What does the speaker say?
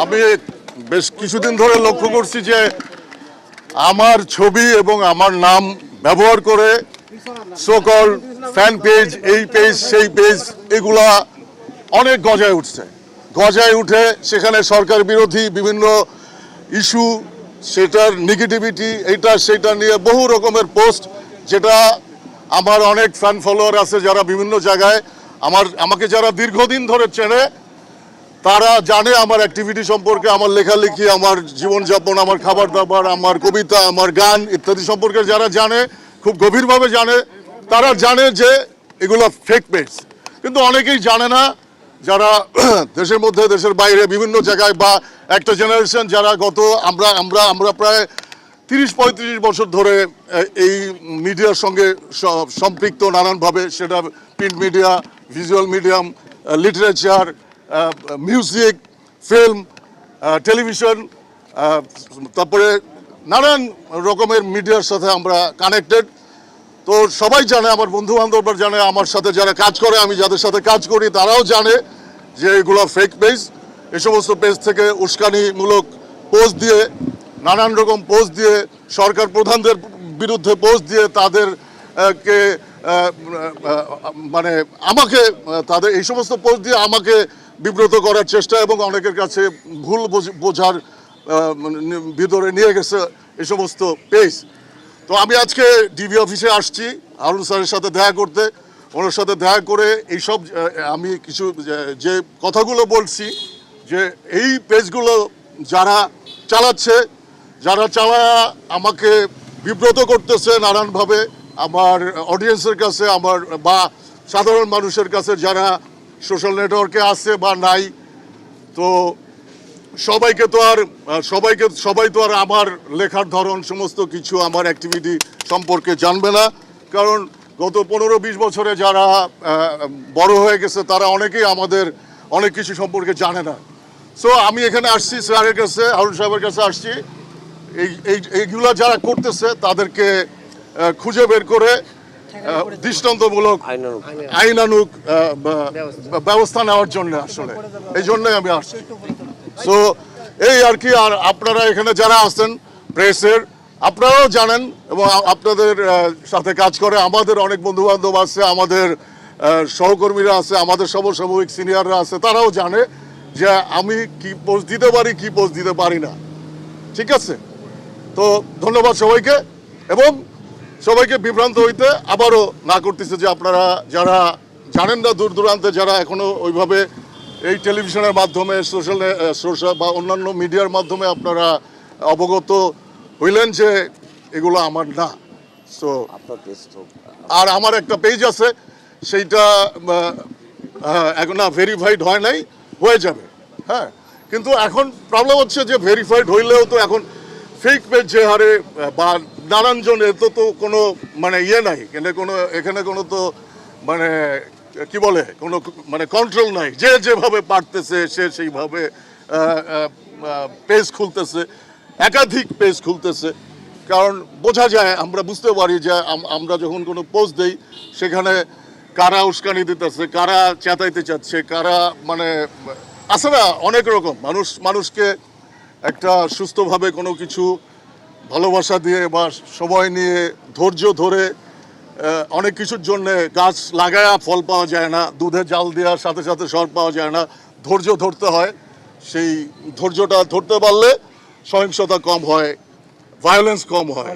আমি বেশ কিছুদিন ধরে লক্ষ্য করছি যে আমার ছবি এবং আমার নাম ব্যবহার করে সোকল ফ্যান পেজ, এই পেজ সেই পেজ, এগুলা অনেক গজায় উঠে সেখানে সরকার বিরোধী বিভিন্ন ইস্যু, সেটার নেগেটিভিটি, এইটা সেটা নিয়ে বহু রকমের পোস্ট, যেটা আমার অনেক ফ্যান ফলোয়ার আছে যারা বিভিন্ন জায়গায় আমাকে যারা দীর্ঘদিন ধরে চেনে, তারা জানে আমার অ্যাক্টিভিটি সম্পর্কে, আমার লেখালেখি, আমার জীবনযাপন, আমার খাবার দাবার, আমার কবিতা, আমার গান ইত্যাদি সম্পর্কে যারা জানে, খুব গভীরভাবে জানে, তারা জানে যে এগুলো ফেক পেজ। কিন্তু অনেকেই জানে না, যারা দেশের মধ্যে দেশের বাইরে বিভিন্ন জায়গায়, বা একটা জেনারেশন যারা আমরা প্রায় 30-35 বছর ধরে এই মিডিয়ার সঙ্গে সম্পৃক্ত নানানভাবে, সেটা print media, visual medium, literature, music, film, television, তারপরে নানান রকমের মিডিয়ার সাথে আমরা কানেক্টেড। তো সবাই জানে, আমার বন্ধু বান্ধবরা জানে, আমার সাথে যারা কাজ করে, আমি যাদের সাথে কাজ করি তারাও জানে যে এগুলো ফেক পেজ। এই সমস্ত পেজ থেকে উস্কানিমূলক পোস্ট দিয়ে, নানান রকম পোস্ট দিয়ে, সরকার প্রধানদের বিরুদ্ধে পোস্ট দিয়ে, তাদেরকে মানে আমাকে, তাদের এই সমস্ত পোস্ট দিয়ে আমাকে বিব্রত করার চেষ্টা, এবং অনেকের কাছে ভুল বোঝার ভিতরে নিয়ে গেছে এই সমস্ত পেজ। তো আমি আজকে ডিবি অফিসে আসছি হারুন স্যারের সাথে দেখা করতে। ওনার সাথে দেখা করে এইসব আমি কিছু যে কথাগুলো বলছি, যে এই পেজগুলো যারা চালাচ্ছে, যারা চালায় আমাকে বিব্রত করতেছে নানানভাবে আমার অডিয়েন্সের কাছে, আমার বা সাধারণ মানুষের কাছে যারা সোশ্যাল নেটওয়ার্কে আছে বা নাই, তো সবাই তো আর আমার লেখার ধরন, সমস্ত কিছু, আমার অ্যাক্টিভিটি সম্পর্কে জানবে না। কারণ গত 15-20 বছরে যারা বড় হয়ে গেছে, তারা অনেকেই আমাদের অনেক কিছু সম্পর্কে জানে না। সো আমি এখানে আসছি স্যারের কাছে, হারুন সাহেবের কাছে আসছি, এইগুলো যারা করতেছে তাদেরকে খুঁজে বের করে দৃষ্টান্তমূলক আইনানুগ ব্যবস্থা নেওয়ার জন্য, আসলে এই জন্যই আমি আসছি। সো এই আর কি। আর আপনারা এখানে যারা আছেন প্রেসের, আপনারাও জানেন, এবং আপনাদের সাথে কাজ করে আমাদের অনেক বন্ধু বান্ধব আছে, আমাদের সহকর্মীরা আছে, আমাদের সমসাময়িক সিনিয়ররা আছে, তারাও জানে যে আমি কি পোস্ট দিতে পারি, কি পোস্ট দিতে পারি না। ঠিক আছে? তো ধন্যবাদ সবাইকে, এবং সবাইকে বিভ্রান্ত হইতে আবারও না করতেছে যে আপনারা যারা জানেন না, দূর দূরান্তে যারা এখনো ওইভাবে এই টেলিভিশনের মাধ্যমে, সোশ্যাল বা অন্যান্য মিডিয়ার মাধ্যমে আপনারা অবগত হইলেন যে এগুলো আমার না। সো আর আমার একটা পেজ আছে, সেইটা এখন না ভেরিফাইড হয় নাই, হয়ে যাবে। হ্যাঁ, কিন্তু এখন প্রবলেম হচ্ছে যে ভেরিফাইড হইলেও তো এখন ফেক পেজ যে হারে, বা নানানজন, এত তো কোনো মানে ইয়ে নাই, এখানে কোনো তো মানে কি বলে, কোনো মানে কন্ট্রোল নাই। যে যেভাবে পারতেছে সে সেইভাবে পেজ খুলতেছে, একাধিক পেজ খুলতেছে। কারণ বোঝা যায়, আমরা বুঝতে পারি যে আমরা যখন কোনো পোস্ট দেই, সেখানে কারা উস্কানি দিতেছে, কারা চেতাইতে চাচ্ছে, কারা মানে আছে না অনেক রকম। মানুষকে একটা সুস্থভাবে কোনো কিছু ভালোবাসা দিয়ে বা সময় নিয়ে ধৈর্য ধরে, অনেক কিছুর জন্যে গাছ লাগায়া ফল পাওয়া যায় না, দুধে জাল দেওয়ার সাথে সাথে স্বর পাওয়া যায় না, ধৈর্য ধরতে হয়। সেই ধৈর্যটা ধরতে পারলে সহিংসতা কম হয়, ভায়োলেন্স কম হয়।